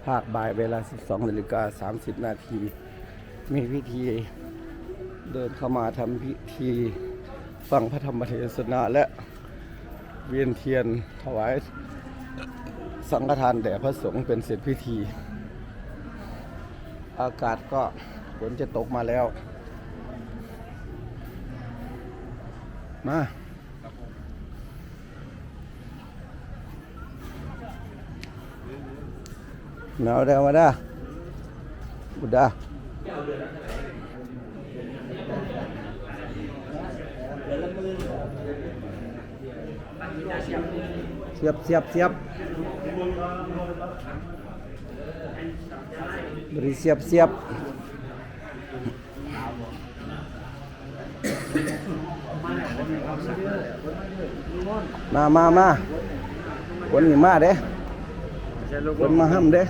ภาคบ่ายเวลา 12:30 นาทีมีพิธีเดินเข้ามาทำพิธีฟังพระธรรมเทศนาและเวียนเทียนถวายสังฆทานแด่พระสงฆ์เป็นเสร็จพิธีอากาศก็ฝนจะตกมาแล้วมาหนาวเดี๋ยวมาได้บุดาเสียบบริเสียบมาคนนี้มาเด้คนมาห้ำเด้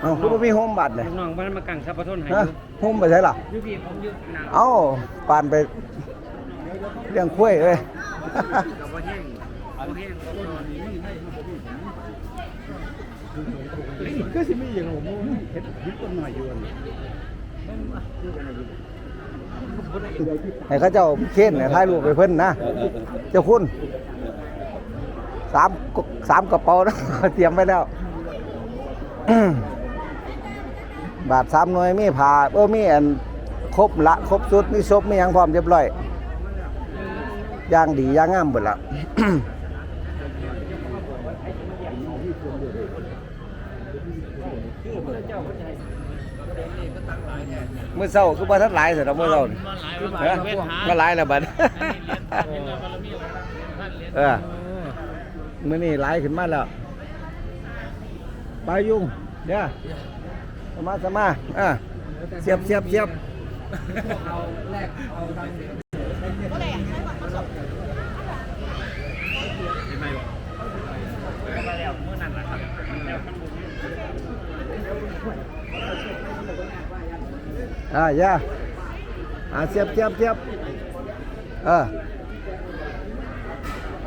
เอาคุณมีโฮมบัตรเลยน้องบ้านมากังซับปะทนให้โฮมไปใช่หรอยูพี่ผมอยู่หนาวเอาปานไปเลี้ยงคุ้ยเลยกับว่าแห้งก็สิไม่อย่างผมเห็ดยิบต้นหน่อยอยู่ให้เขาเจ้าเค้นถ่ายรูปไปเพิ่นนะเจ้าคุณสามกระเป๋านะเตรียมไว้แล้วบาท3 หน่วยมีผ่ามีอันครบชุดมีซบมีหยังพร้อมเรียบร้อยย่างดีย่างงามเบิดละเมื่อเช้าคือบ่ทันหลายเสิเนาะมื้อเช้ามาหลายแล้วบัดมื้อนี้หลายขึ้นมาแล้วไปยุ่งเด้อสมาเสียบย่าเสียบ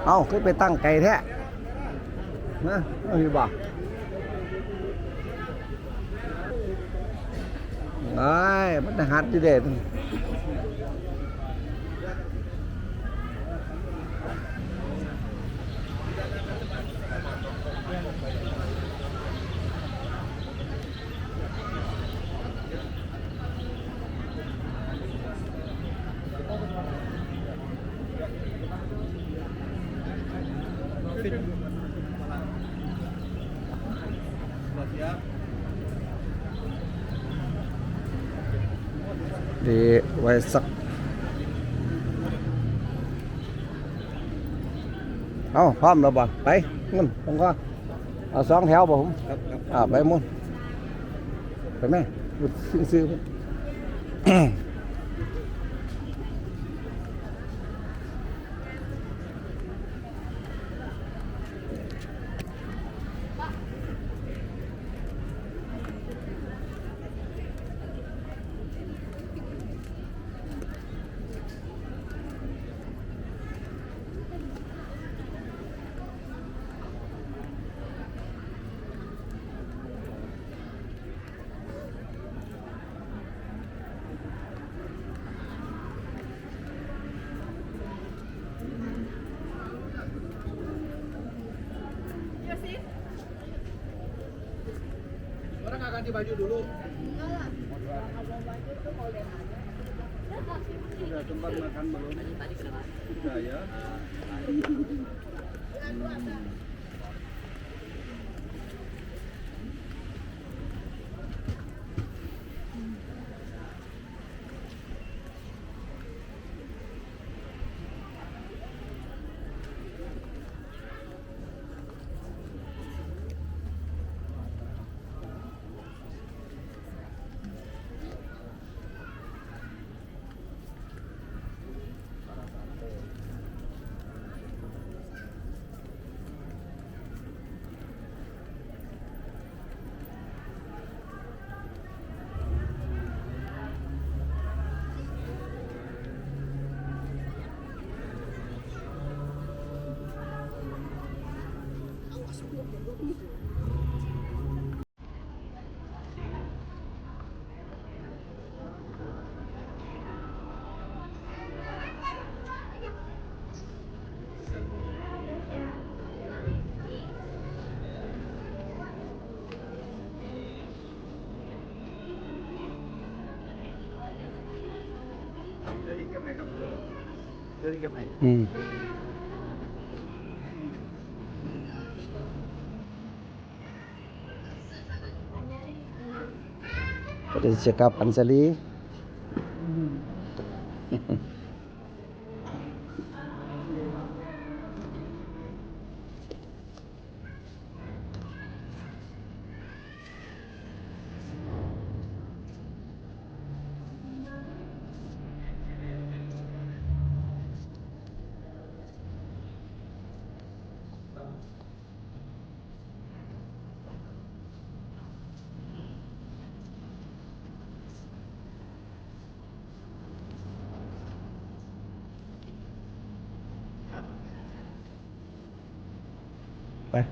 เอาขึ้นไปตั้งไก่แท้นะเอาอยู่บ่ไอ้มันหัดดิเด็ดดีไว้สักเอาพร้อมแล้วบ่ไปเงินตรงก็เอา2 แถวบ่ผมไปมุ่งไปแม่ซื้อganti baju dulu. Sudah tempat makan belum? Sudah ya. Hmm. Pada cakap Ansali.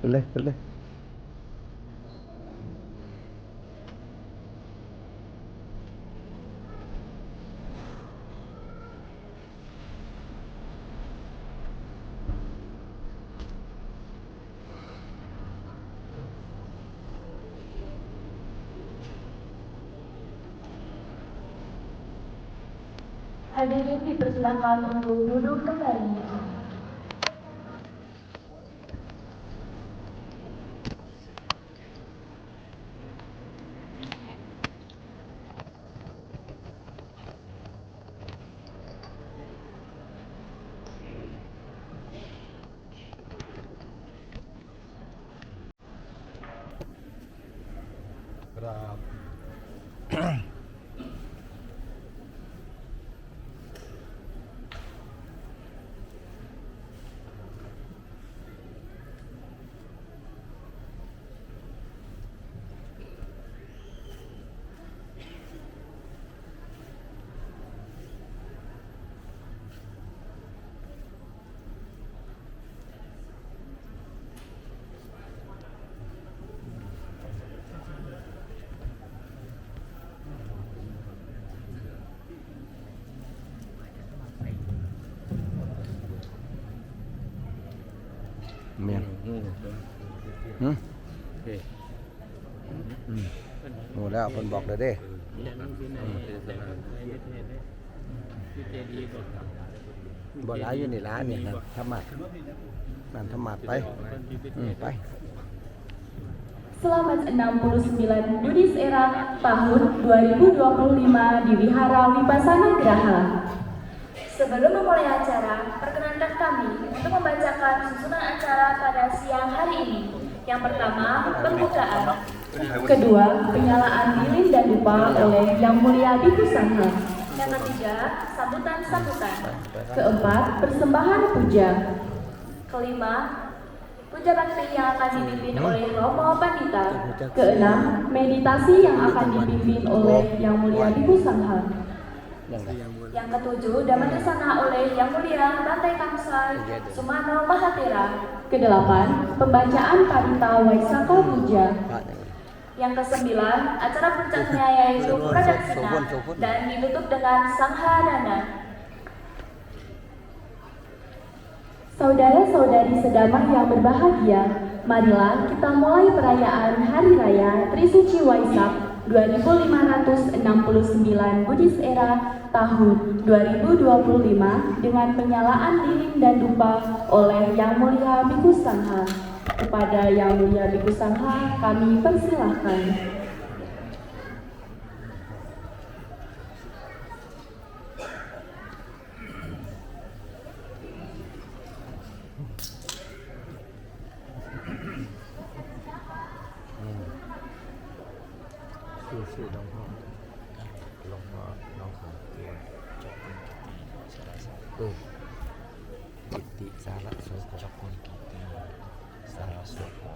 Boleh. Hadirin dipersilakan untuk duduk kembali. Mian.โอ้แล้วคนบอกเลยเด้บ่ร้ายอยู่ในร้านเนี่ยนะธรรมะนั่นธรรมะไปไป Selamat 69 Buddhist Era tahun 2025 di Wihara Vipassana Graha. Sebelum memulai acara, perkenankan kami untuk membacakan susunan acara pada siang hari ini. Yang pertama, pembukaan. Kedua, penyalaan lilin dan dupa oleh Yang Mulia Bhikkhu Sangha. Yang ketiga, sambutan-sambutan. Keempat, persembahan puja. Kelima, puja bakti yang akan dipimpin oleh Romo Pandita. Keenam, meditasi yang akan dipimpin oleh Yang Mulia Bhikkhu Sangha. Yang ketujuh, Dhammadesana oleh Yang Mulia Bante Kamsai Sumano Mahatera. Kedelapan, pembacaan Parita Waisaka Puja. Yang kesembilan, acara puncaknya yaitu Pradaksina dan ditutup dengan Sanghadana. Saudara-saudari sedamah yang berbahagia, marilah kita mulai perayaan Hari Raya Trisuci Waisak 2569 Buddhist Era tahun 2025 dengan penyalaan lilin dan dupa oleh Yang Mulia Bhikkhu Sangha. Kepada Yang Mulia Bhikkhu Sangha kami persilahkan. Gitti Sara Soko Chakun Gitti Sara Soko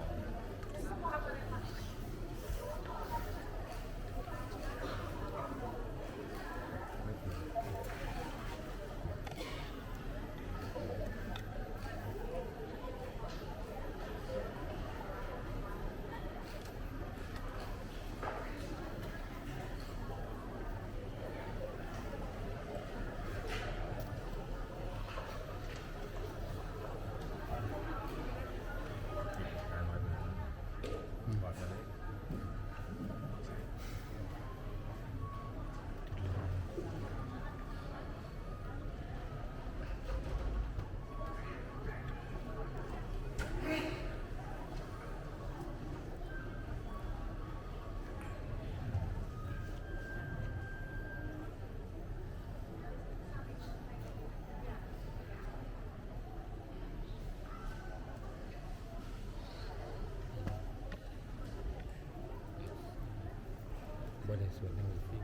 ในส่วนของที่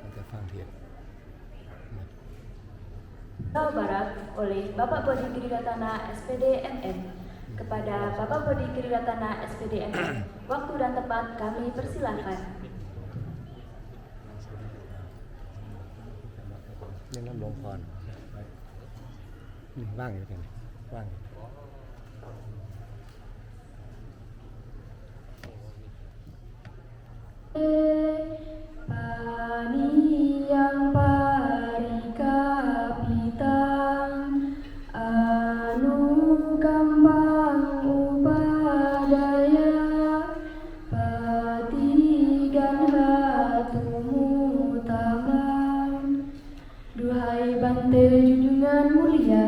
kitaฟังเทศน์ Jawa Barat oleh Bapak Bodi Kriratana SPD MM. Kepada Bapak Bodi Kriratana SPD MM, waktu dan tempat kami persilahkan. นี่น้ำลงพรนี่ว่างอยู่กันว่างอยู่ Paniyang parikapitang anugambang upadaya patigan hatumutamang. Duhai Bante junjungan mulia,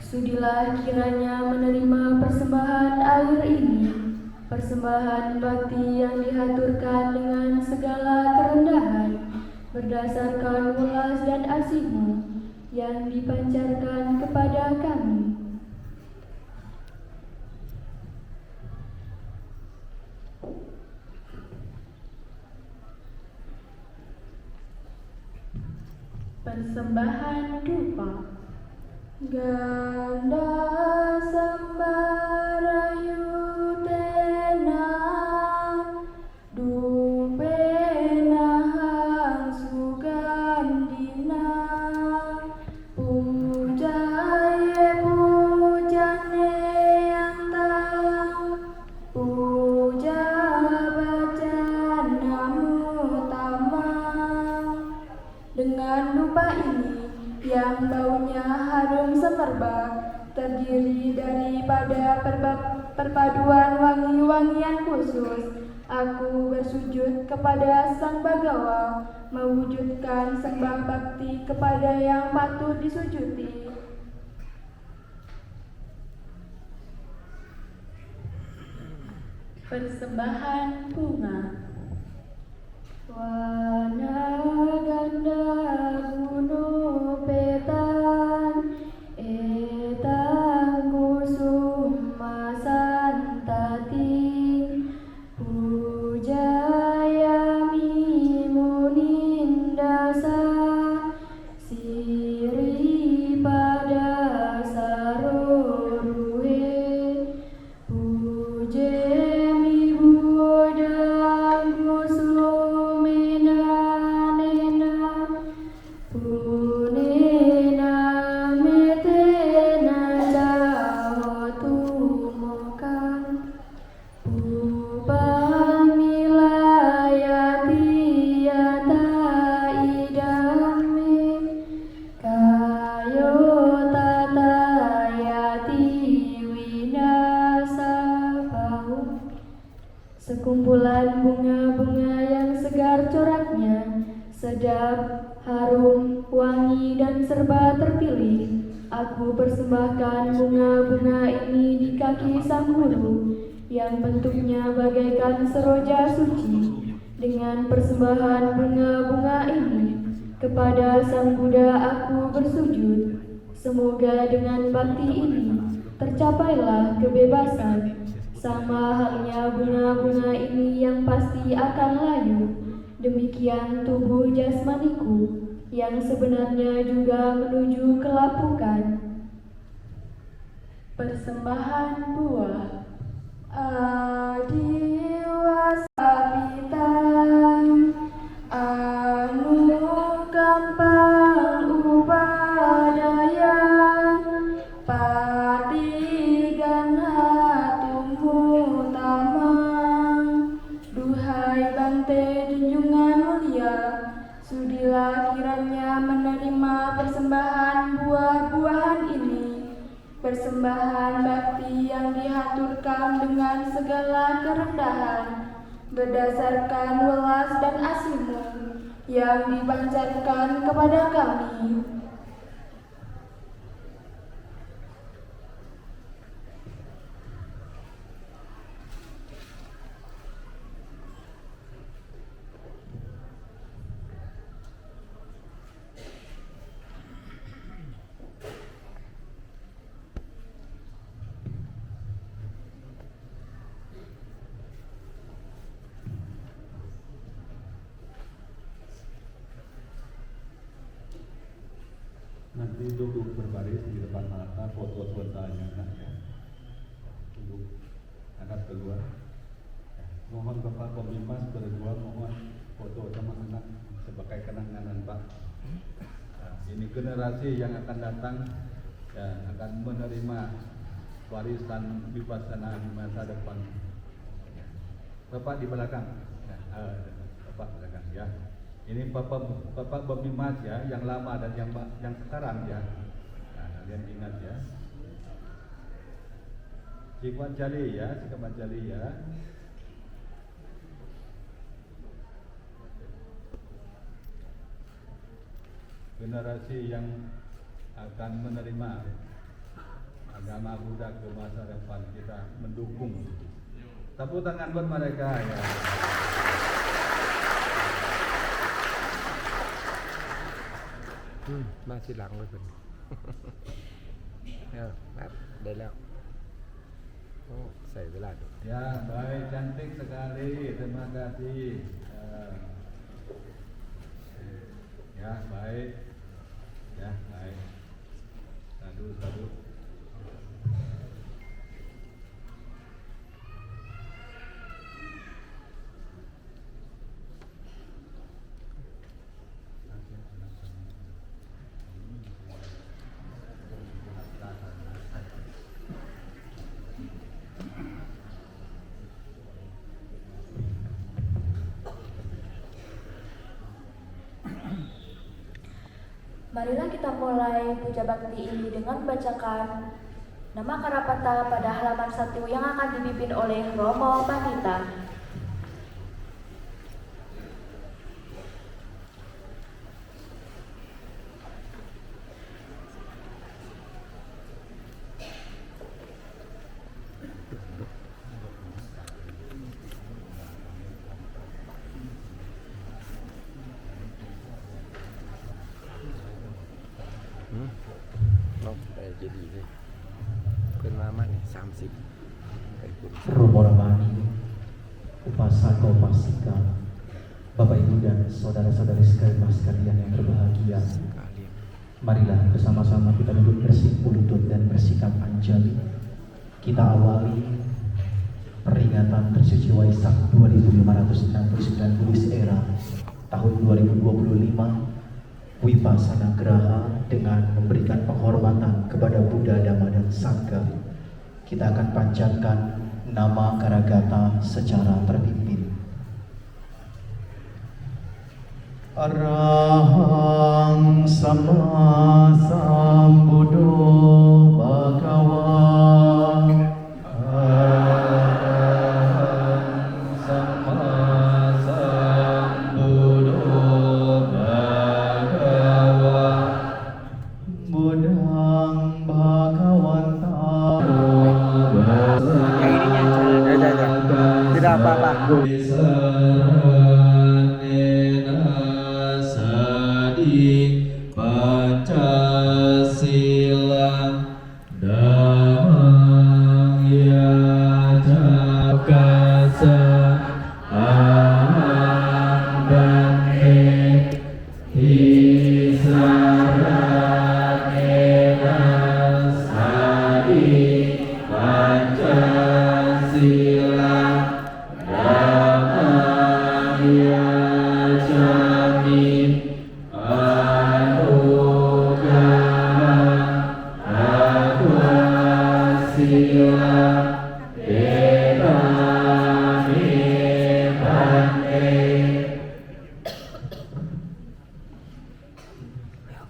sudilah kiranya menerima persembahan air ini, persembahan bakti yang dihaturkan dengan segala kerendahan, berdasarkan welas dan asih-Mu yang dipancarkan kepada kami. Persembahan dupa. Ganda sambarayu tena dupena hang sugandina pujaye pujane antang puja bacanamu tamang. Dengan dupa ini yang baunya harum semerbak, terdiri daripada perpaduan wangi-wangian khusus, aku bersujud kepada Sang Bagawa, mewujudkan sembah bakti kepada yang patut disujudi. Persembahan bunga. Wana ganda gunung petan etang kusum masantati pujayami munindasa siri pada saroruhe pujemi budang kusumena nena punena metena cahotumokan upamilayati yata idame kayo tatayati winasa bau. Sekumpulan bunga-bunga yang segar coraknya, sedap, harum, wangi, dan serba terpilih. Aku persembahkan bunga-bunga ini di kaki Sang Guru, yang bentuknya bagaikan seroja suci. Dengan persembahan bunga-bunga ini, kepada Sang Buddha aku bersujud. Semoga dengan bakti ini, tercapailah kebebasan. Sama halnya bunga-bunga ini yang pasti akan layu. Demikian tubuh jasmaniku yang sebenarnya juga menuju kelapukan. Persembahan buah. Adiwasapitang anu gampang upadaya patigan hatumutamang. Duhai Bante junjungan mulia, sudilah kiranya menerima persembahan buah-buahan ini, persembahan bakti yang dihaturkan dengan segala kerendahan, berdasarkan welas dan asih-Mu yang dipancarkan kepada kami. nanti duduk berbaris di depan mata foto saudaranya ya. Duduk angkat keluar. Ya. Mohon Bapak Pemimpin berdua mohon foto sama anak sebagai kenangan Pak. Nah, ini generasi yang akan datang ya, akan menerima warisan Vipassana di masa depan. Ya. Bapak di belakang. Ya. Bapak belakang ya. Ini Bapak Bemimas ya, yang lama dan yang sekarang ya. Nah, kalian ingat ya. Sikap Jali ya, Sikap Jali ya. Generasi yang akan menerima agama Buddha ke masa depan, kita mendukung. Tepuk tangan buat mereka ya.มาทีหลังเลยเป็นนัดได้แล้วโอ้ใส่เวลาดู Ya, baik, cantik sekali. Terima kasih. Ya, baik. Ya, baik. Sadu. Marilah kita mulai puja bakti ini dengan membacakan nama Karapata pada halaman 1 yang akan dipimpin oleh Romo Pandita. jadi ini kenapa nih 30 Romo Ramani, Upasaka Upasika, Bapak Ibu dan saudara-saudari sekalian yang berbahagia, marilah bersama-sama kita duduk bersimpul lutut dan bersikap anjali. Kita awali peringatan Trisuci Waisak 2569 Buddhis Era tahun 2025 Vipassana Graha dengan memberikan penghormatan kepada Buddha, Dhamma, dan Sangha. Kita akan panjatkan nama Karagata secara terpimpin. Arahang Sama Sambuddho Bhagava. Tidak apa-apa.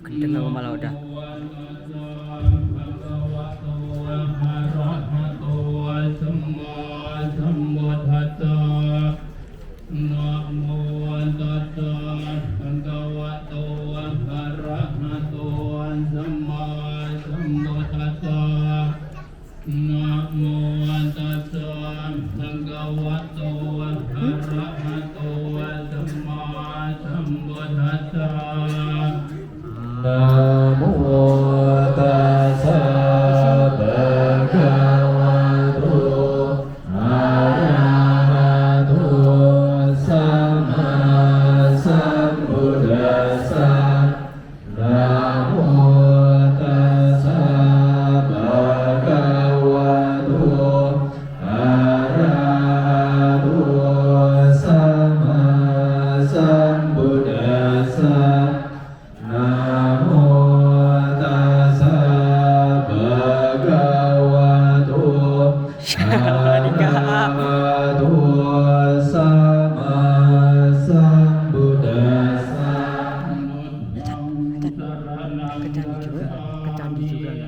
Kenceng nama malah udah. Namo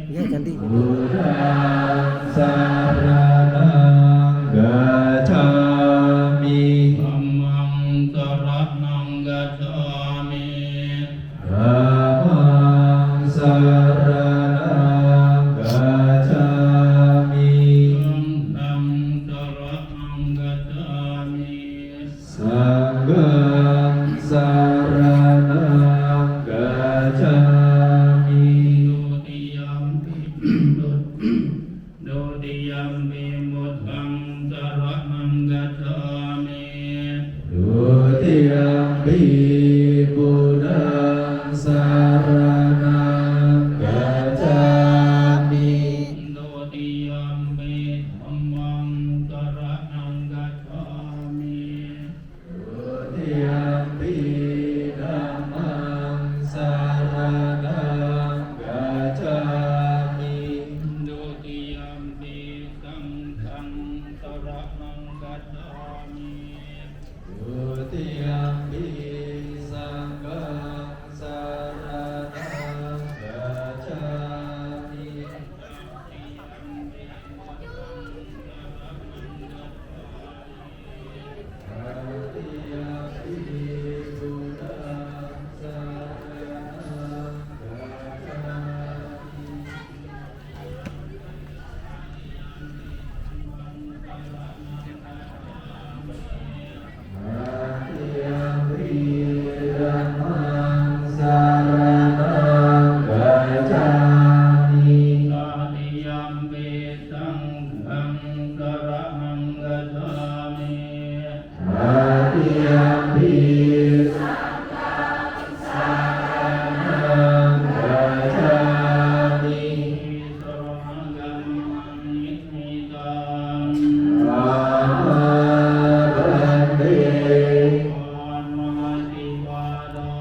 Iya cantik. Buddhang saranang gacchami. Dhammang saranang gacchami. Dhammang saranang gacchami. Sanghang saranang gacchami. Sanghang saranang gacchami. Dodiyampi buddhang saranang gacchami. Dutiyampi buddhang saranang gacchami. Dodiyampi dhammang saranang gacchami. Dutiyampi dhammang saranang gacchami. Dodiyampi sanghang saranang gacchami. Dutiyampi sanghang saranang gacchami. Dutiyampi buddhang saranang gacchami. Dutiyampi dhammang saranang gacchami. Dodiyampi sanghang saranang gacchami. Dutiyampi saranang gacchami. Saragamang nitmitam. Amabande. Anmadipada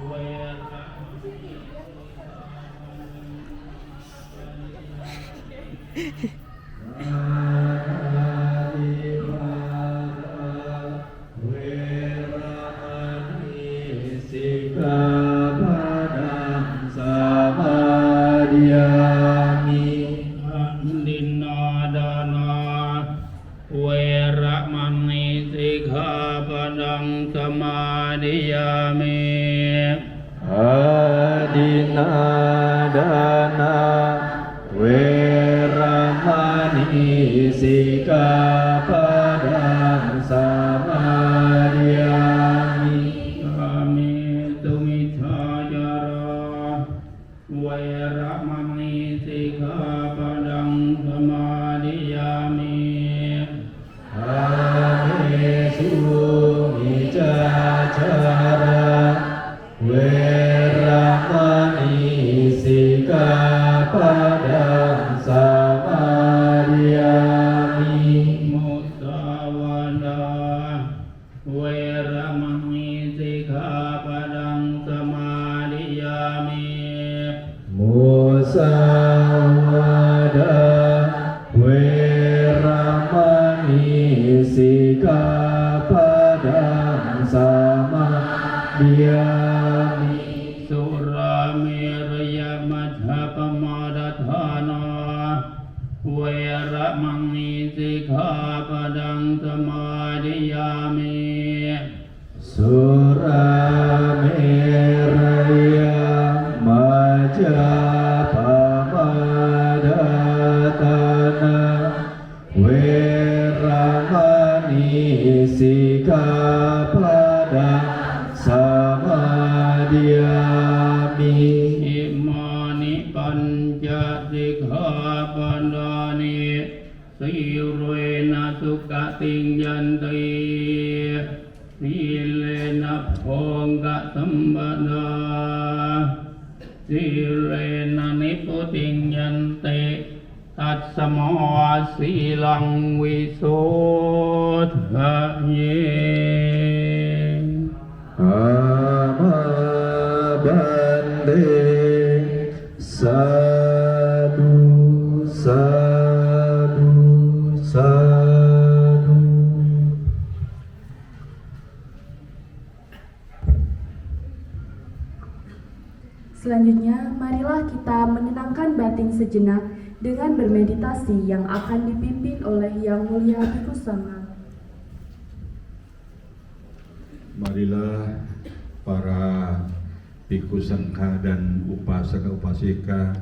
wera. Sikkhapadang samadhiyami. Dinadana weramani sikkhapadang samadhiyami. Adinadana weramani sikkhapadang samadhiyami. Kami tumicajara weramani sikkhapadang samadhiyami. Amesu micacara weramani sikkhapadang samadhiyami. Musawada weramani sikkhapadang samadhiyami. Musawada weramani sikkhapadang samadhiyami. Suramirya madhapamadadhana weramani sikkhapadang samadhiyami. Surameraya majapamadatana weramani sikkhapadang samadhiyami. Imani panca sikkhapadani sirena sukating yanti. Silena bhongga sambada. Silena niputing yante. Tatsama silang wisodhaye. Amabande sadu sadu sadu. Selanjutnya, marilah kita menenangkan menenangkan batin sejenak dengan bermeditasi yang akan dipimpin oleh Yang Mulia Bhikkhu Sangha. Marilah para bhikkhu sangha dan upasaka-upasika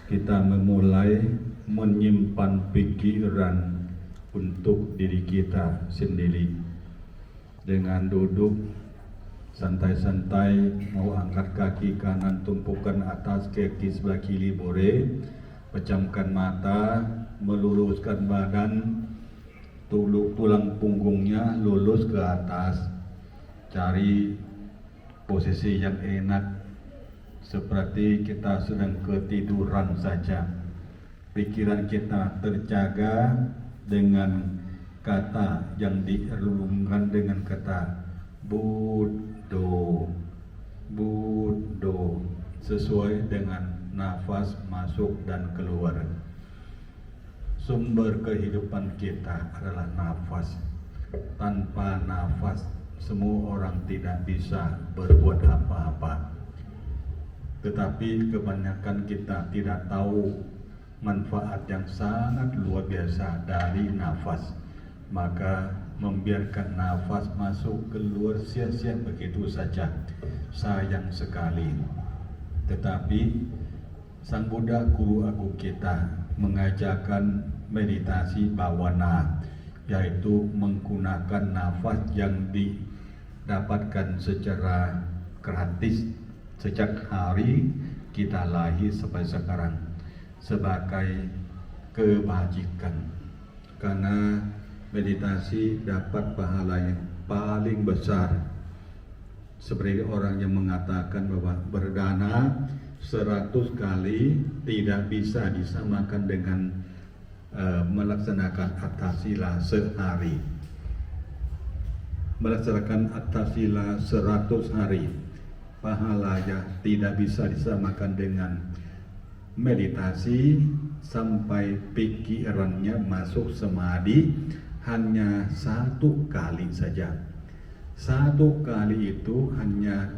kita memulai menyimpan pikiran untuk diri kita sendiri dengan duduk santai-santai, mau angkat kaki kanan tumpukan atas, kaki sebelah kiri boleh, pejamkan mata, meluruskan badan, tulang punggungnya lurus ke atas. Cari posisi yang enak seperti kita sedang ketiduran saja. Pikiran kita terjaga dengan kata yang dirunggungkan dengan kata Buddho, Buddho, sesuai dengan nafas masuk dan keluar. Sumber kehidupan kita adalah nafas. Tanpa nafas semua orang tidak bisa berbuat apa-apa. Tetapi kebanyakan kita tidak tahu manfaat yang sangat luar biasa dari nafas. Maka membiarkan nafas masuk keluar sia-sia begitu saja, sayang sekali. Tetapi Sang Buddha Guru Agung kita mengajarkan meditasi bawana, yaitu menggunakan nafas yang didapatkan secara gratis sejak hari kita lahir sampai sekarang sebagai kebajikan. Karena meditasi dapat pahala yang paling besar. Seperti orang yang mengatakan bahwa berdana 100 kali tidak bisa disamakan dengan melaksanakan Atthasila sehari. Melaksanakan Atthasila 100 hari, pahalanya tidak bisa disamakan dengan meditasi sampai pikirannya masuk samadhi hanya 1 kali saja. 1 kali itu hanya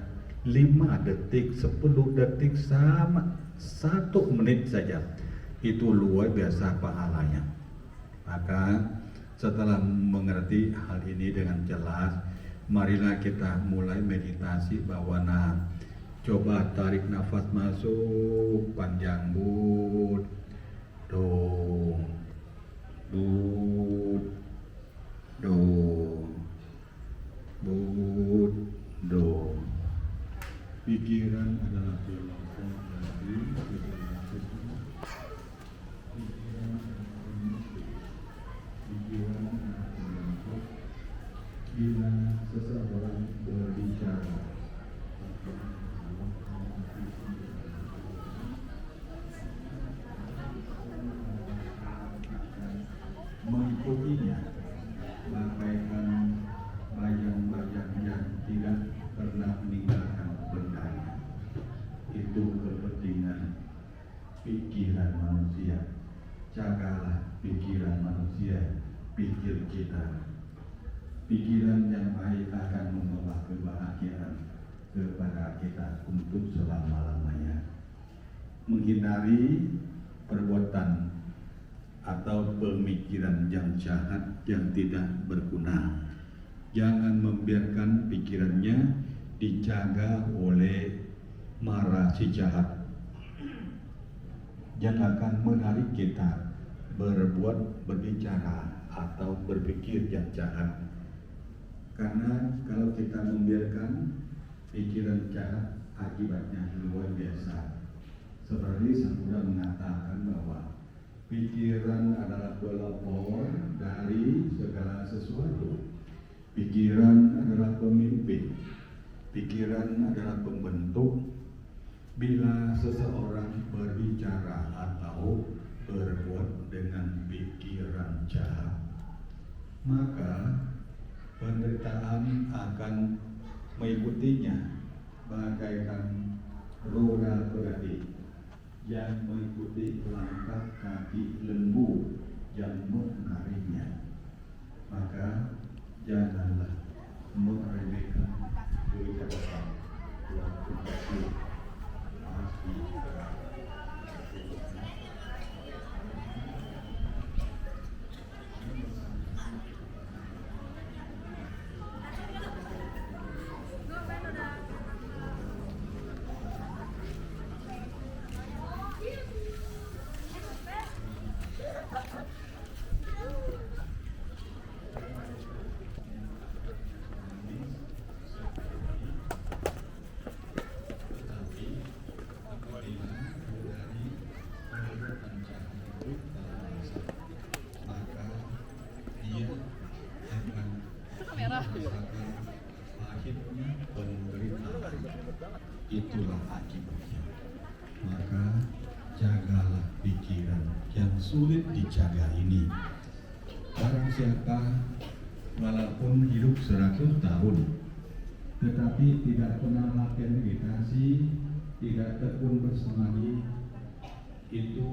5 detik, 10 detik, sama 1 menit saja. Itu luar biasa pahalanya. Maka setelah mengerti hal ini dengan jelas, marilah kita mulai meditasi bawana. Coba tarik nafas masuk panjang, Buddho, Buddho, Buddho. Pikiran adalah berlaku dari segala sesuatu. Pikiran adalah berlaku bila seseorang berbicara. Mengikutinya bagaikan bayang-bayang yang tidak pernah meninggalkan bendanya. Itu kepentingan pikiran manusia. Jagalah pikiran manusia, pikir kita. Pikiran yang baik akan membawa kebahagiaan kepada kita untuk selama-lamanya. Menghindari perbuatan atau pemikiran yang jahat yang tidak berguna. Jangan membiarkan pikirannya dijaga oleh mara si jahat yang akan menarik kita berbuat, berbicara atau berpikir yang jahat. Karena kalau kita membiarkan pikiran jahat, akibatnya luar biasa. Seperti Sang Buddha mengatakan bahwa pikiran adalah pelopor dari segala sesuatu. Pikiran adalah pemimpin. Pikiran adalah pembentuk. Bila seseorang berbicara atau berbuat dengan pikiran jahat, maka penderitaan akan mengikutinya bagaikan roda berarti yang mengikuti langkah kaki lembu yang menariknya. Maka janganlah meremehkan perkataan waktu itu pasti sulit dijaga ini. Barang siapa walaupun hidup 100 tahun tetapi tidak pernah latihan meditasi, tidak tekun bersemadi, itu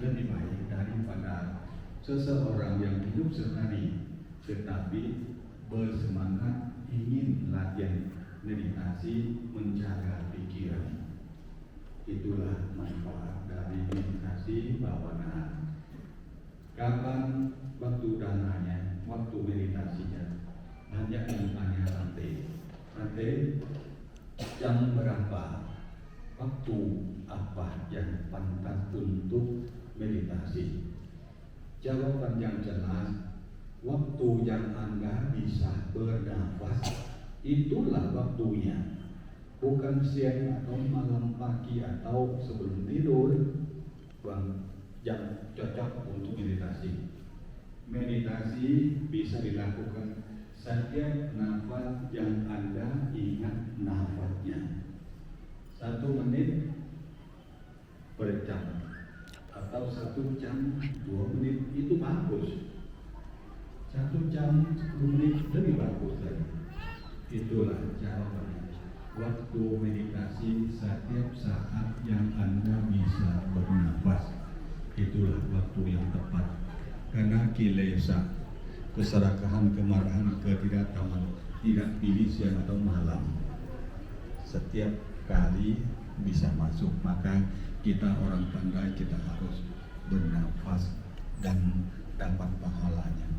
lebih baik daripada seseorang yang hidup sehari tetapi bersemangat ingin latihan meditasi menjaga pikiran. Itulah manfaat dari meditasi bawana. Kapan waktu dananya, waktu meditasinya? Banyak yang tanya Ante, jam berapa? Waktu apa yang pantas untuk meditasi? Jawaban yang jelas, waktu yang Anda bisa bernafas, itulah waktunya. Bukan siang atau malam, pagi atau sebelum tidur, yang cocok untuk meditasi. Meditasi bisa dilakukan setiap nafas yang Anda ingat nafasnya. 1 menit per jam atau 1 jam 2 menit itu bagus. 1 jam 10 menit lebih bagus lagi. Itulah jawabannya. Waktu meditasi setiap saat yang Anda bisa bernafas, itulah waktu yang tepat. Karena kilesa, keserakahan, kemarahan, ketidaktahuan tidak pilih siang atau malam, setiap kali bisa masuk. Maka kita orang pandai, kita harus bernafas dan dapat pahalanya.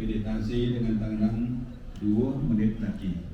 Meditasi dengan tenang 2 menit lagi.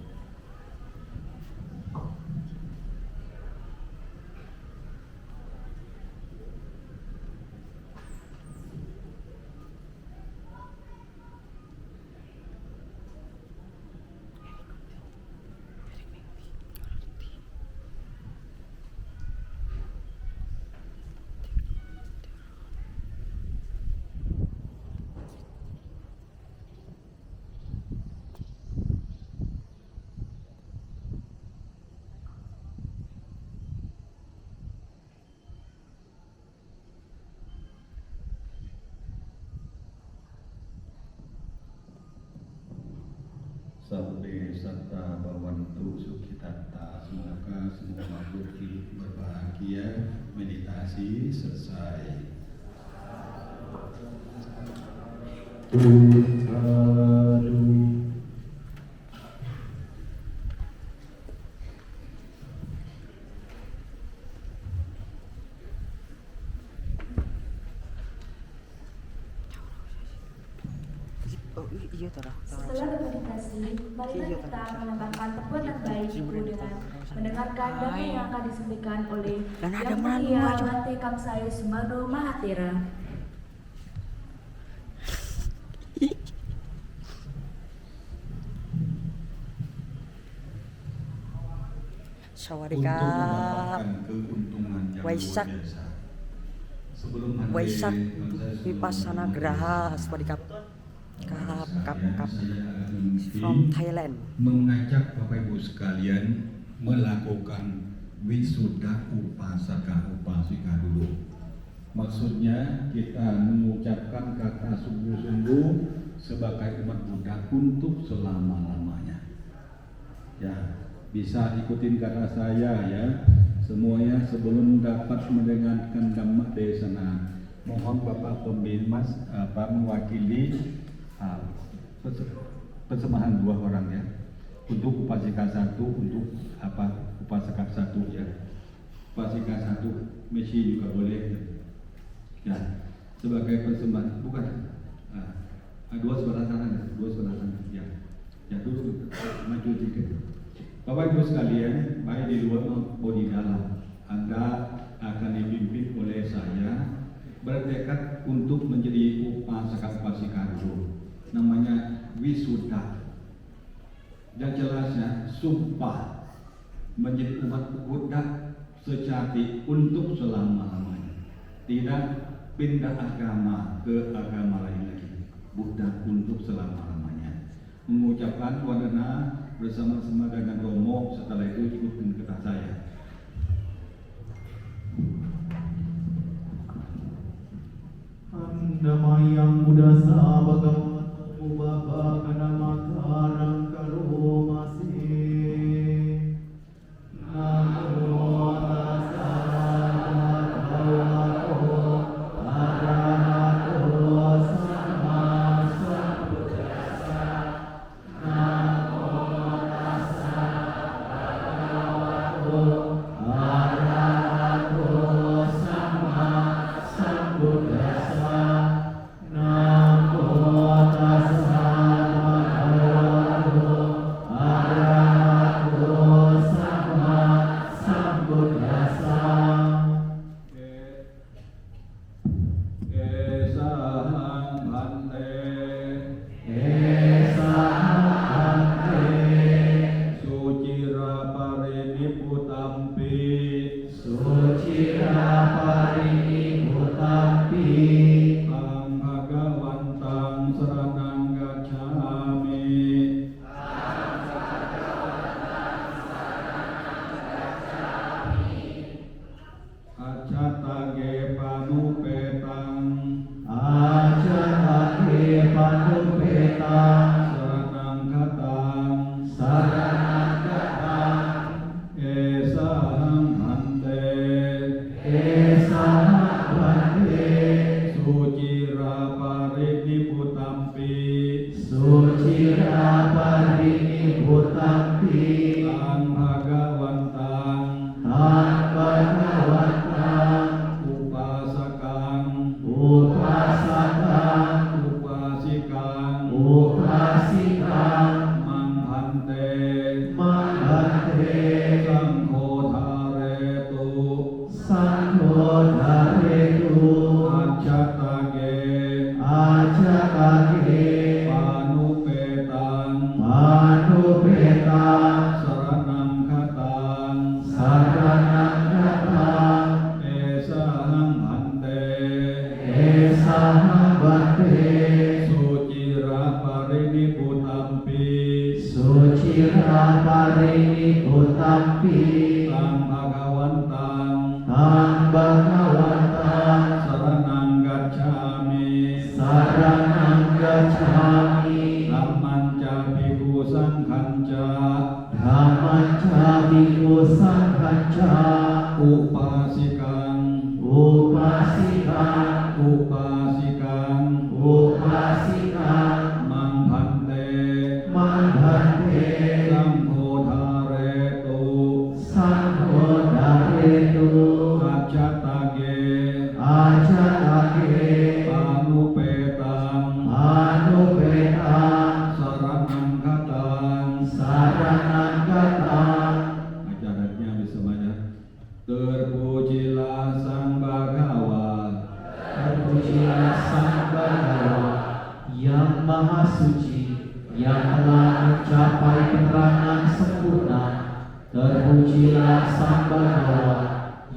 Sabde serta bawantu sukitata, semoga semua makhluk hidup berbahagia. Meditasi selesai. Iya tara. Setelah bermeditasi, marilah kita menambahkan perbuatan baik itu dengan mendengarkan dhamma yang akan disampaikan oleh Yang Mulia Bante Kamsaya Sumado Mahatera. Sawadika. Waisak. Waisak Vipassana Graha. Sawadika. Kap from Thailand. Mengajak Bapak Ibu sekalian melakukan wisuda upasaka upasika dulu. Maksudnya kita mengucapkan kata sungguh-sungguh sebagai umat Buddha untuk selama-lamanya. Ya, bisa ikutin kata saya ya. Semuanya sebelum dapat mendengarkan Dhamma Desana, mohon Bapak Pembimbas mewakili persembahan 2 orang ya, untuk upasika 1, untuk upasaka 1 ya, upasika 1 mesi juga boleh ya, sebagai persembahan bukan 2 sebelah kanan ya dulu maju dikit. Bapak Ibu sekalian, baik di luar maupun di dalam, Anda akan dipimpin oleh saya bertekad untuk menjadi upasaka dulu. Namanya wisuda. Dan jelasnya sumpah menjadi umat Buddha sejati untuk selama-lamanya. Tidak pindah agama ke agama lain lagi. Buddha untuk selama-lamanya. Mengucapkan wadana bersama-sama dengan Romo, setelah itu ikutin kata saya. Namayang Buddhasa Bhagavata Baba Kanamakarang Karomasi Namo Tassa Bhagavato Arahato Sama Sambuddhassa Namo Tassa Bhagavato Arahato Sama Sambuddhassa Namo Tassa Bhagavato Arahato Sama Sambuddhassa Esahang bhante Esahante Sucira pariniputampi Sucira Pariniputampi Ang Bhagavantang Saranang Gacchami Accatage panupetang Ajatate Panupetang Saranang katang Saranang Gatang Esahang bhante Esahante Sucira pariniputampi Sucira Pariniputampi Ang Bhagavantang Tan Bhagavantang Upasakang Upasakang Upasikang Upasikang Manghante Manghante Sangkotharetu Sangkotharetu Accatage Ajatate Panupetang Panupetang Saranang katang Saranang Gatang Esahang bhante Esahang Bhante Sucira pariniputampi Sucira Pariniputampi Sang Bhagavantang Tan Bhagavantang Saranang gacchami Saranang Gacchami Dhammanca bhikkhu sanghanca Dhammanca Bhikkhu Sanghanca Upasikang Upasikang Upasikang Upasikang Manghante Manghante Sangkotharetu Sangkotharetu Accatage Ajatate Panupetang Panupetang Saranang katang Saranang Gatang Ajaratnya bisa banyak. Terpujilah Sang Bhagawa Terpujilah Sang Bhagawa yang Maha Suci, yang telah mencapai penerangan sempurna. Terpujilah Sang Bhagawa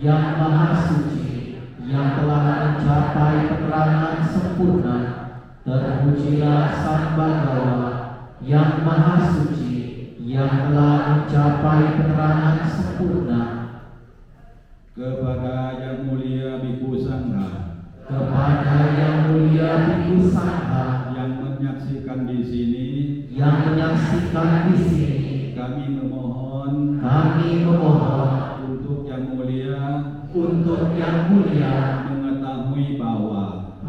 yang Maha Suci, yang telah mencapai penerangan sempurna. Terpujilah Sang Bhagawa yang Maha Suci, yang telah mencapai penerangan sempurna. kepada yang mulia Bhikkhu Sangha Kepada yang mulia Bhikkhu Sangha yang menyaksikan di sini, yang menyaksikan di sini, kami memohon untuk yang mulia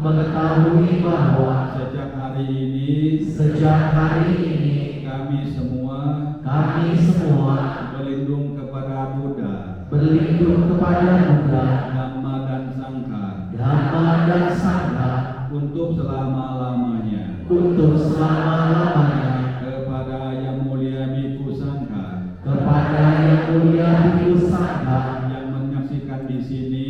mengetahui bahwa sejak hari ini kami semua berlindung kepada Buddha, Dhamma dan Sangha untuk selama-lamanya. Kepada yang mulia Bhikkhu Sangha yang menyaksikan di sini,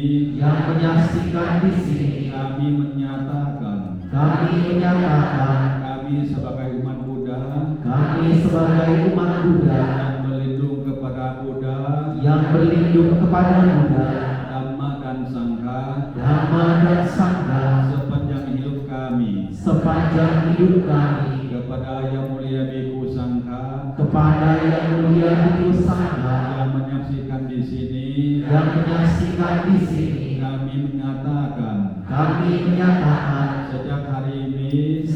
kami menyatakan kami sebagai umat Buddha yang berlindung kepada Buddha, Dhamma dan Sangha sepanjang hidup kami. Kepada yang mulia Bhikkhu Sangha yang menyaksikan di sini, kami menyatakan kami menyatakan sejak hari ini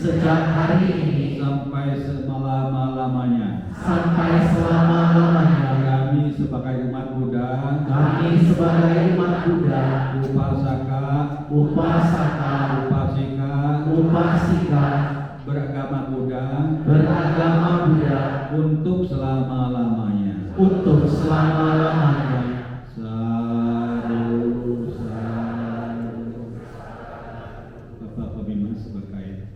sampai selama-lamanya kami sebagai umat Buddha upasika beragama Buddha untuk selama-lamanya. Saru. Bapak Pemimpin sebagai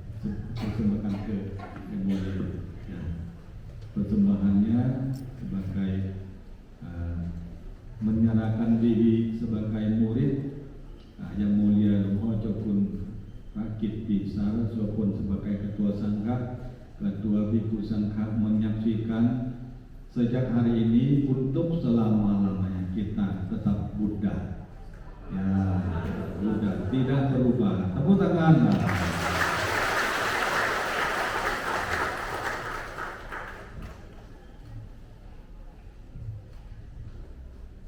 persembahan ke yang mulia. Ya. Persembahannya sebagai menyerahkan diri sebagai murid yang mulia Luhur Jokun Rakit Bisar sopun sebagai ketua sangka, ketua biku sangka menyaksikan sejak hari ini untuk selama-lamanya kita tetap Buddha. Ya, Buddha tidak berubah. Tepuk tangan.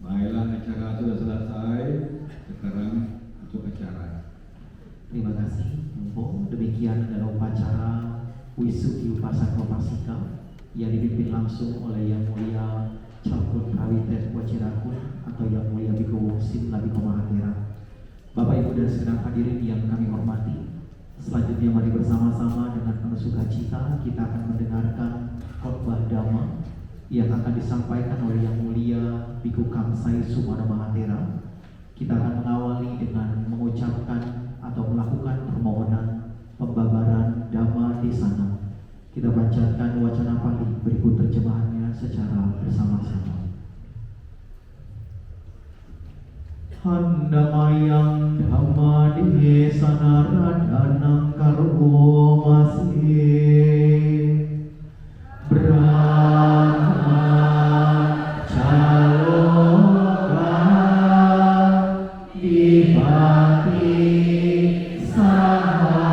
Baiklah, acara sudah selesai. Sekarang untuk acara. Terima kasih Mpo. Demikian adalah upacara Wisuki Upasaka Upasika yang dipimpin langsung oleh Yang Mulia Cakun Prawitet Wacirakun atau Yang Mulia Biku Wongsim Labiko Mahathira. Bapak Ibu dan segenap hadirin yang kami hormati, selanjutnya mari bersama-sama dengan penuh sukacita kita akan mendengarkan khotbah Dhamma yang akan disampaikan oleh Yang Mulia Biku Kamsai Sumana Mahathira. Kita akan mengawali dengan mengucapkan atau melakukan permohonan pembabaran Dhamma di sana. Kita bacakan wacana Pali berikut terjemahannya secara bersama-sama. Handamayang Dhamma di sana radanang karo masih Brahma Caloka Dibati Sahapati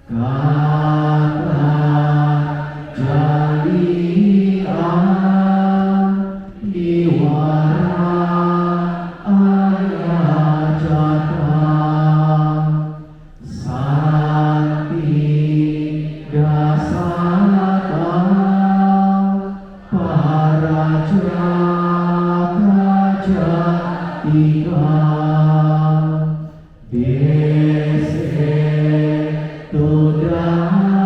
Kata Jalian Diwara Ayajata Santi Dasata Paraja Kajatika Dese Todama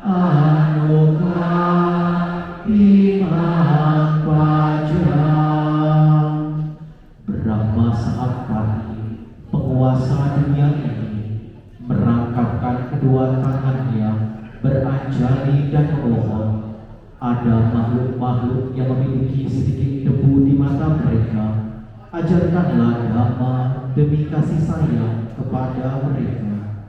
Anugrah Imam Pajang Brahma Sahapati penguasa dunia ini merangkapkan kedua tangannya beranjali dan memohon. Ada makhluk-makhluk yang memiliki sedikit debu di mata mereka. Ajarkanlah Dhamma demi kasih sayang kepada mereka.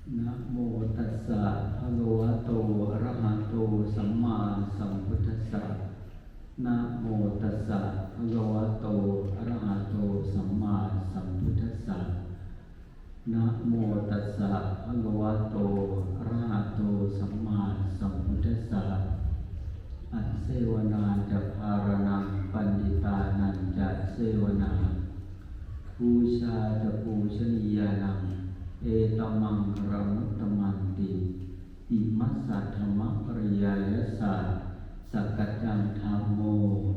Namo tassa bhagavato arahato samma sambuddhassa. Namo tassa bhagavato arahato samma sambuddhassa. Namo tassa bhagavato arahato samma sambuddhassa. Asewana japaranam panditanam jasewana. Pusha japusaniyanam etamang ramuttamanti. Imassa dhamma pariyayasa sakadang dhammo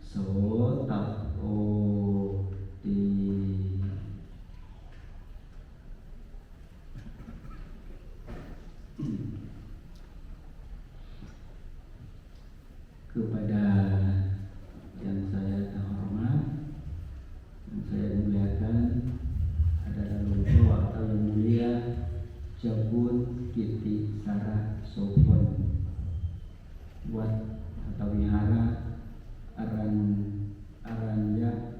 sotapoti. Kepada yang saya terhormat, yang saya muliakan adalah Luhur atau Yang Mulia Jabun Kiti Sara Sopon buat atau wihara Aranya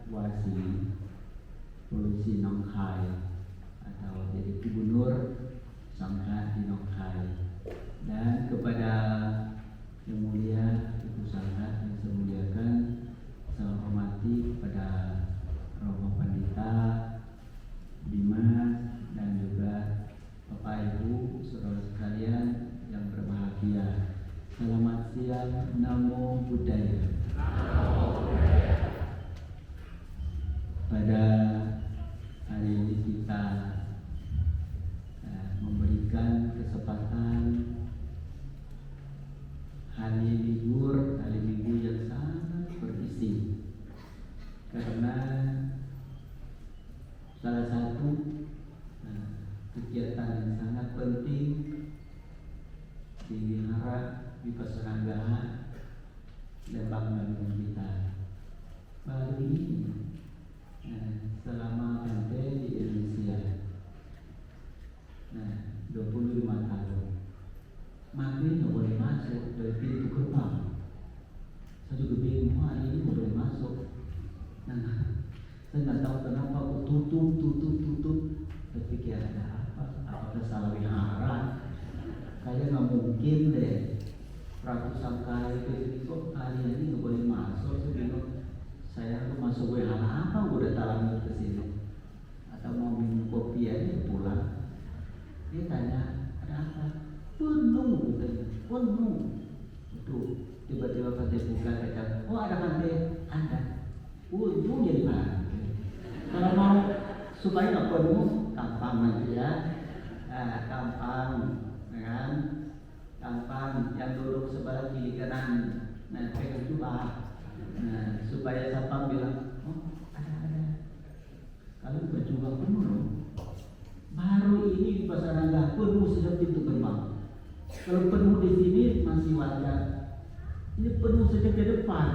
penting di wihara Vipassana Graha Lembang Bandung kita baru ini selama sampai di Indonesia 25 tahun maghrib nggak boleh masuk dari pintu gerbang. Saya juga bingung, hari ini nggak boleh masuk. Saya nggak tahu kenapa aku tutup. Saya pikir ada apa? Apakah salah wihara? Kayaknya nggak mungkin deh. Ratusan kali ke sini kok hari ini nggak boleh masuk. Saya bingung. Saya tuh masuk wihara apa? Udah talang ke sini. Atau mau minum kopi aja pulang. Dia tanya, ada apa? Penuh, katanya. Penuh. Itu tiba-tiba pantai buka kata, oh ada pantai, ada. Ujung jadi mana? Kalau mau supaya nggak penuh, gampang aja ya. Gampang, kan? Gampang. Yang duduk sebelah kiri kanan, pegang juga. Supaya siapa bilang, oh ada. Kalau berjuang penuh loh. Baru ini di Vipassana Graha penuh sudah pintu gerbang. Kalau penuh di sini masih wajar. Ini penuh sejak ke depan.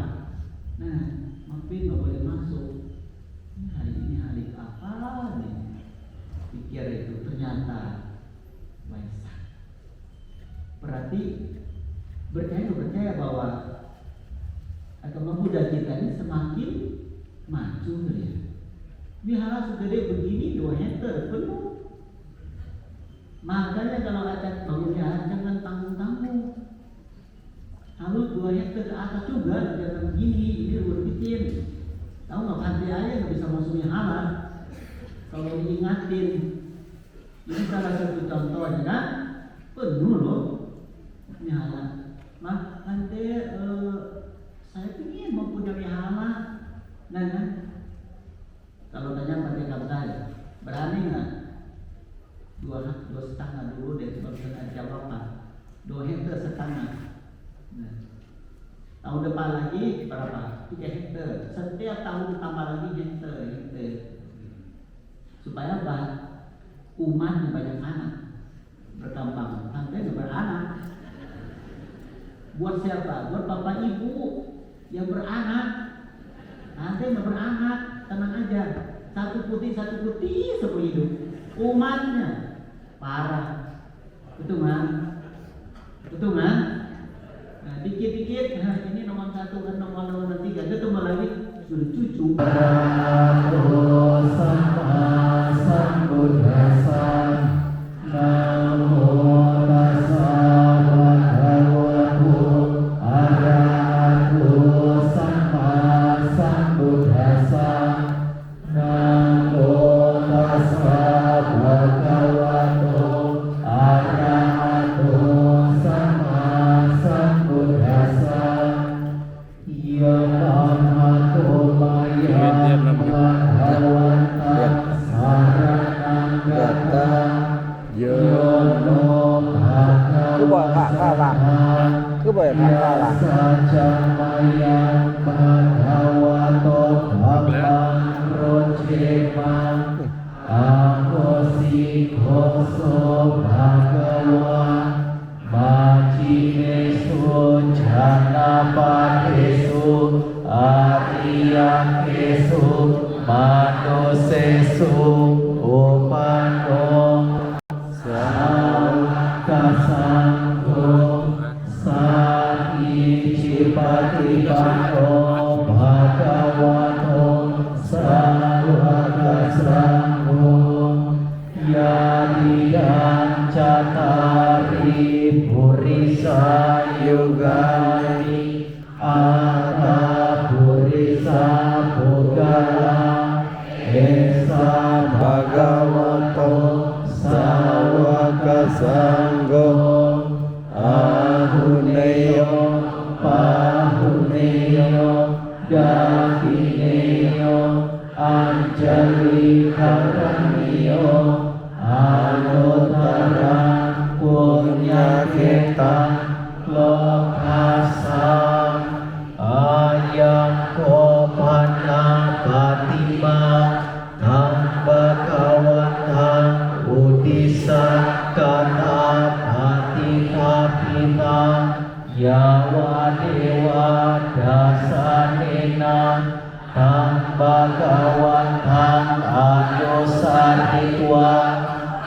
Mampir nggak boleh masuk. Ini hari apa nih? Pikir itu ternyata Waisak. Berarti percaya bahwa agama Buddha kita ini semakin maju ya. Wihara segede begini 2 hektar penuh. Makanya kalau ada bangun wihara jangan tanggung-tanggung. Harus 2 hektar ke atas juga, jangan begini, ini rumah kecil. Tahu nggak pantai aja nggak bisa masuk wihara. Kalau diingatin, ini salah satu contohnya kan, penuh loh wihara. Pantai, saya ingin mau punya wihara, kan? Kalau tanya pantai Kamsai, berani nggak? 2,5 dulu deh, baru saya jawab Pak. 2 hektar setengah. Tahun depan lagi berapa? 3 hektar. Setiap tahun tambah lagi hektar. Supaya apa? Umatnya banyak anak, berkembang. Sampai beranak. Buat siapa? Buat bapak ibu yang beranak. Nanti beranak, tenang aja. Satu putih seumur hidup. Umatnya parah. Betul kan? Dikit-dikit, ini nomor 1 kan nomor 3, ketemu lagi sudah cucu. Kata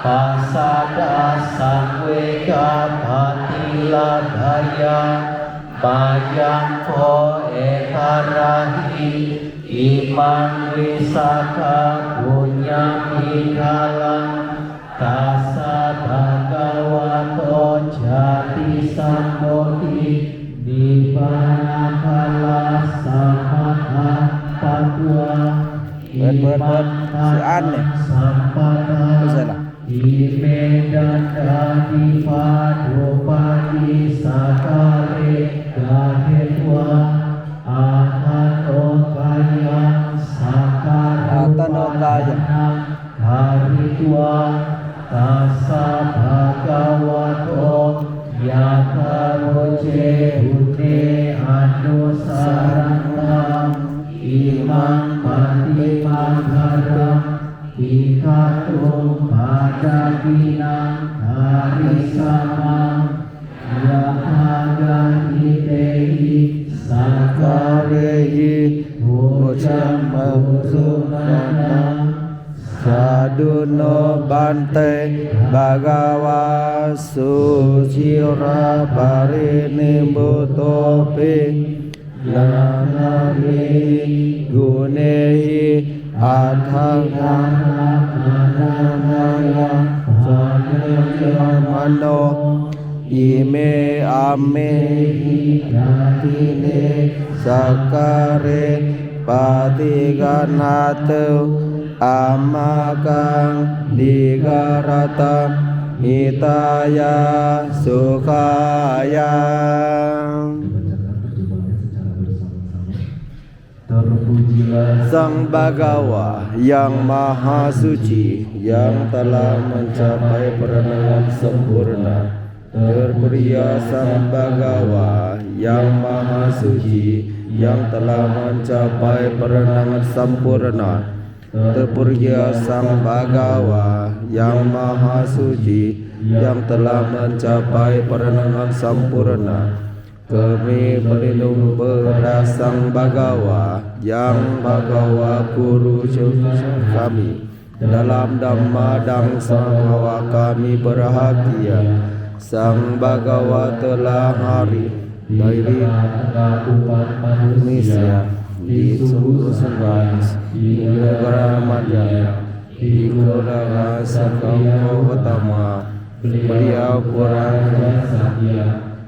pasada sangweka patila daya payang ko ekarahi imang wisaka punya minggalang tasa bhagavato jati sambodhi nibbana kala samata padwa Buat si An nih. Bisa lah. Imedandani padopati sakare gahetwa atano kayang sakaro Atano kayang. haritwa tasa bhagavato yakaroce hune anusarantam imang pati magharam ikatum pada binang hari sama yahaga itehi Karehi Bocam Mausunana Saduno Bante Bhagava Sucira Parini Butopi Nanami Gunehi Adhanga Mano Ime ame yatine sakare patiganatu amakang digarata hitaya sukaya. Terpujilah Sang Bhagawa yang Maha Suci yang telah mencapai perenangan sempurna. Terpuria Sang Bhagawa yang Maha Suci yang telah mencapai perenangan sempurna. Terpuria Sang Bhagawa yang Maha Suci yang telah mencapai perenangan sempurna. Kami berlindung pada Sang Bhagawa yang Bhagawa Guru kami. Dalam Dhamma dan Sanghawa kami berbahagia. Sang Bhagawa telah hari dari Indonesia di seluruh di negara Madya di Kota Sakau Utama. Beliau kurang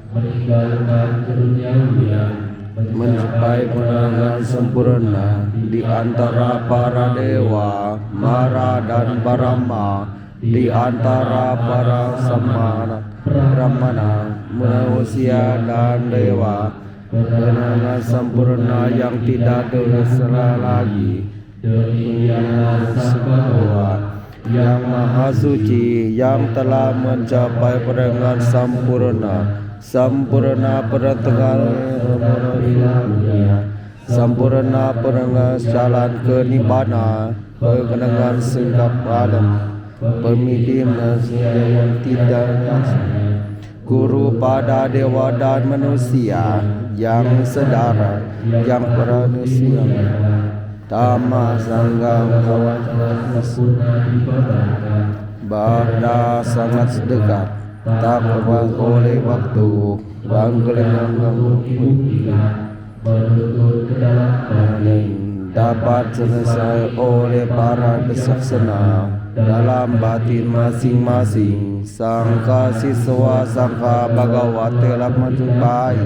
meninggalkan keduniawian mencapai kemenangan sempurna di antara para dewa, Mara dan Brahma, di antara para samana, Brahmana, manusia dan dewa. Kemenangan sempurna yang tidak tersalah lagi. Demikianlah Sang Bhagawa yang Maha Suci yang telah mencapai perenangan sempurna pertengahan dunia, sempurna perenangan jalan ke Nibbana, perkenangan segap alam, pemimpin yang tidak guru pada dewa dan manusia yang sedara, yang manusia. Dhamma Sangha Bada sangat dekat, tak lewat oleh waktu, bangkelengan menuntut ke dalam dapat selesai oleh para desaksana dalam batin masing-masing. Sangka siswa Sangka Bhagawa telah menjumpai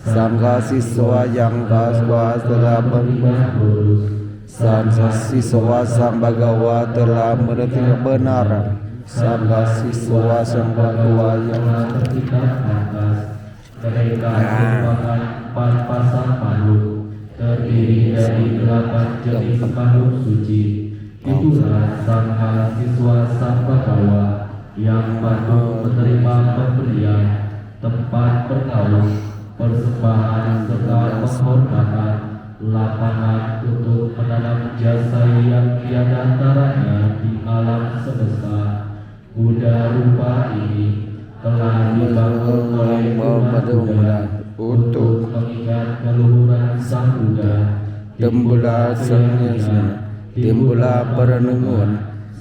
Sangka siswa yang kaswa telah Sangka siswa Sang Bhagawa telah mengerti kebenaran. Sangka siswa Sang Bhagawa yang mereka merupakan 4 pasang makhluk terdiri dari 8 jenis makhluk suci. Itulah Sangha siswa Sang Bhagawa yang patut menerima pemberian, tempat bernaung, persembahan serta penghormatan, lapangan untuk menanam jasa yang tiada taranya di alam semesta. Buddha rupa ini telah dibangun oleh umat Buddha untuk mengingat keluhuran Sang Buddha. Timbulah sengnya, timbulah perenungan,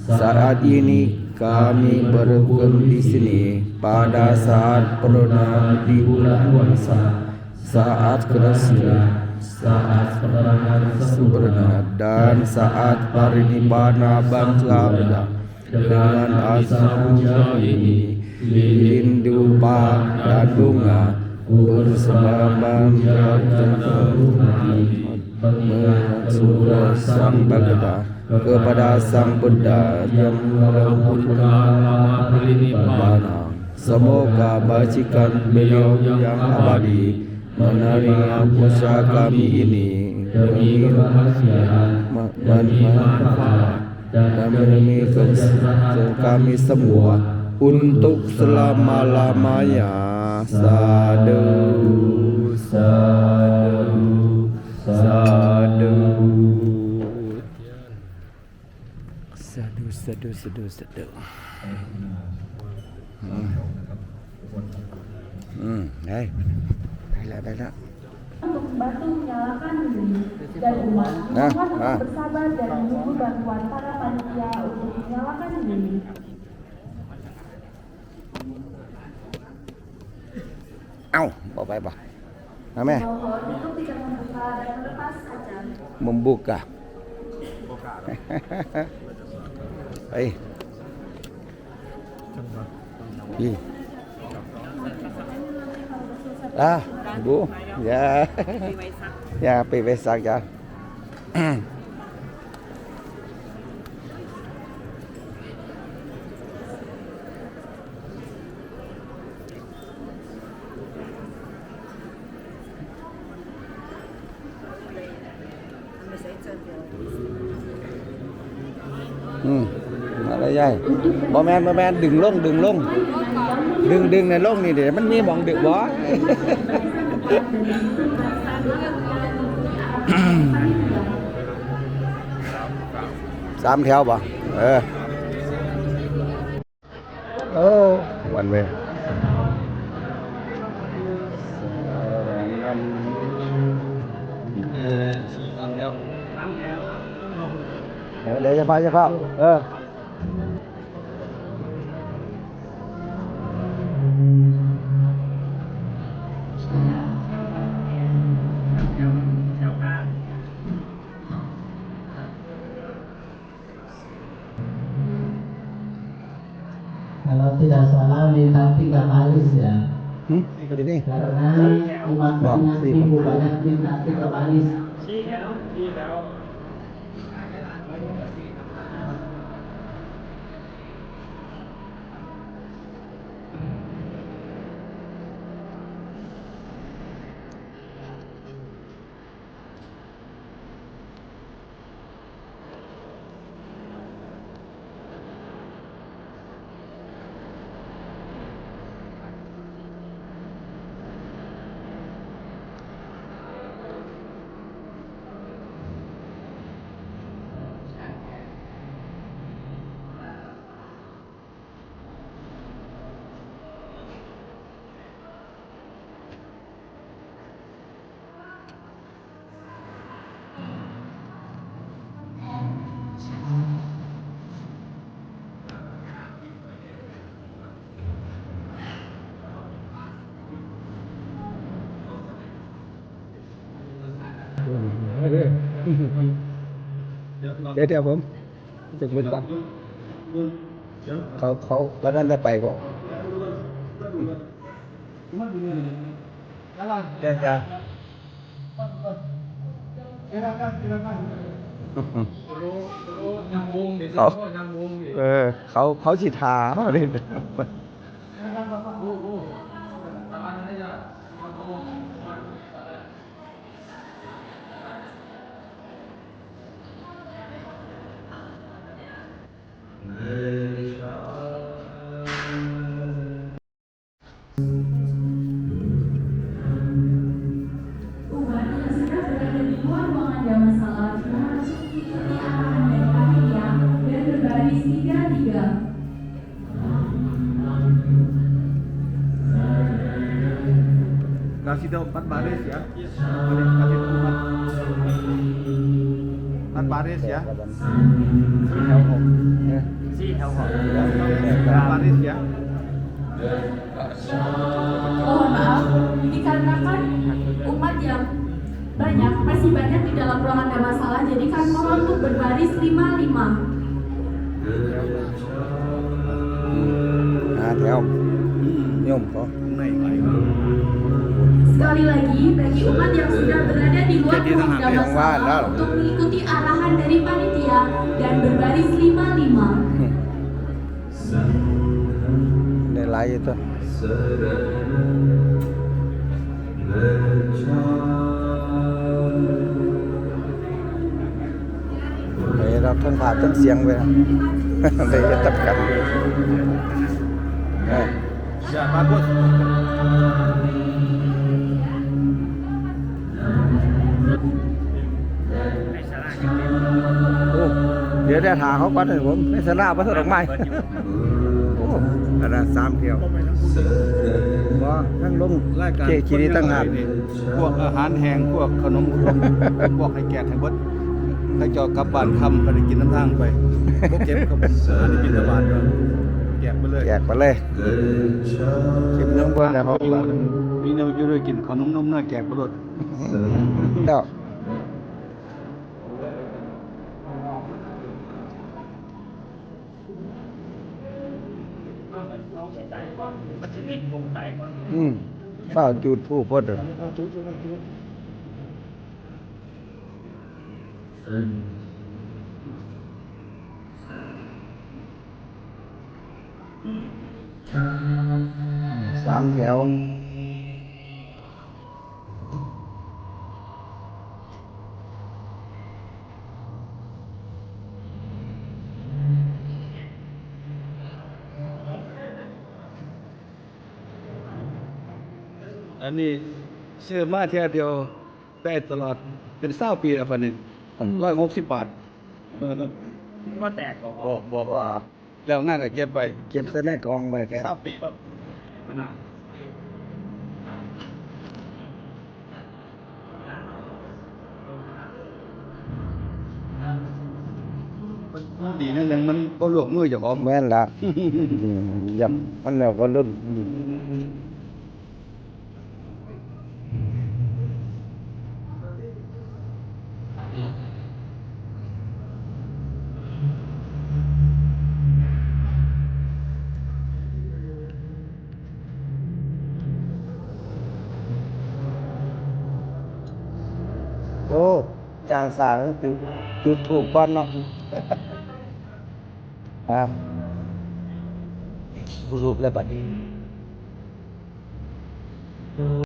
Saat ini kami berkumpul di sini pada saat perdana di bulan puasa, saat kerasnya, saat penerangan sempurna, dan saat parinibbana bangsa Allah. Dengan asa puja ini, lilin dupa dan bunga bersama mensuruh sang Bhagata kepada sang Buddha yang melembutkan lama parinibbana. Semoga majikan beliau yang abadi menerima puasa kami ini demi rahasiaan manfaat dan demi kesejahteraan kami semua untuk selama-lamanya. Sadu, sadu, sadu. Sadu, sadu, sadu, sadu. Đây. Đây là. Untuk membantu menyalakan lilin dan umat mohon untuk bersabar dan menunggu bantuan para panitia untuk menyalakan lilin. Au, bỏ bay bỏ. Mẹ. Mohon untuk tidak membuka dan melepas kaca. Membuka. Baik. Bu, ya, ya, Waisak ya.อะไรใหญ่บ่แมนดึงลงดึงในลงนี่เดี๋ยวมันมีหม่องดึกบ่ 3 แถวบ่โอ้วันเว้ยเดี๋ยวจะพาKalau tidak salah minta 3 kali ya. Ini. Karena umat banyak ibu banyak minta 3 kali. Đểผมจะมึนก่อนเขาแล้วนั่นได้ไปก่อนเดี๋ยวจะเขาสิทาเขาเล่นKasih tahu 4 baris ya. Boleh kasih 4. Kan Paris ya. 4-6 Paris ya. Mohon maaf, dikarenakan umat yang masih banyak di dalam ruangan ada masalah, jadi kami mohon untuk berbaris 5-5. Theo nhôm có Này. Sekali lagi, bagi umat yang sudah berada di luar Jadi ruang tengah ada yang mana? masalah untuk mengikuti arahan dari panitia dan berbaris 5-5. nilai itu để đọc thân phạt thân xiềng về để tất cả đây. Ya, bagus. Dia đã thảเขาก่อนเลยผมไม่สลาบไม่สะดอกไม้โอ้อันนั้น3 เที่ยวบ่ทั้งลง รายการ เจคีรีตั้งหาก พวกอาหารแห้งพวกขนมพวกให้แกะให้เบิดให้เจอกลับบ้านคำไปได้กินน้ำทางไปพวกเก็บครับอันนี้บินตบาทครับแกะไปเลย แจกไปเลยคลิปนึงเพื่อนเขา มีแนวอยู่ด้วยกินขนมนมเนื้อแกะไปเลย แล้วฝ้าจุดผู้พด3 แถวอันนี้ซื้อมาเที่ยวเดียวได้ตลอดเป็น20 ปีแล้วฟันนี่160 บาทว่าแตกบอกว่าแล้วงานก็เก็บไป เก็บใส่ในกล่องไปแก 20 ปีแบบดีนั่นยังมันก็ลวกมืออย่างออก แม่นละยับมันแล้วก็ลุ่นโอ้จางสารจุดถูกก่อนเนาะครับรูปแล้วบัดนี้